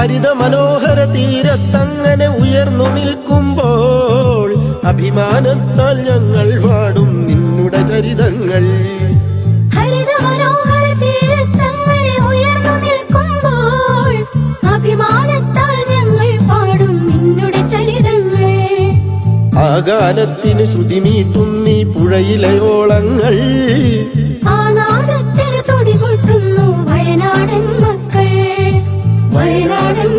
ഹരിത മനോഹര തീരത്തങ്ങനെ ഉയർന്നു നിൽക്കുമ്പോൾ അഭിമാനത്താൽ ഞങ്ങൾ പാടും നിന്നുടെ ചരിതങ്ങൾ. ഹരിത മനോഹര തീരത്തങ്ങനെ ഉയർന്നു നിൽക്കുമ്പോൾ അഭിമാനത്താൽ ഞങ്ങൾ പാടും നിന്നുടെ ചരിതങ്ങൾ. ആ ഗാനത്തിന് ശ്രുതിമീട്ടും നീ പുഴയിലെ ഓളങ്ങൾ, ആ നാദത്തിന് തുടികൊട്ടുന്നു വയനാടൻ മക്കൾ. വയനാടൻ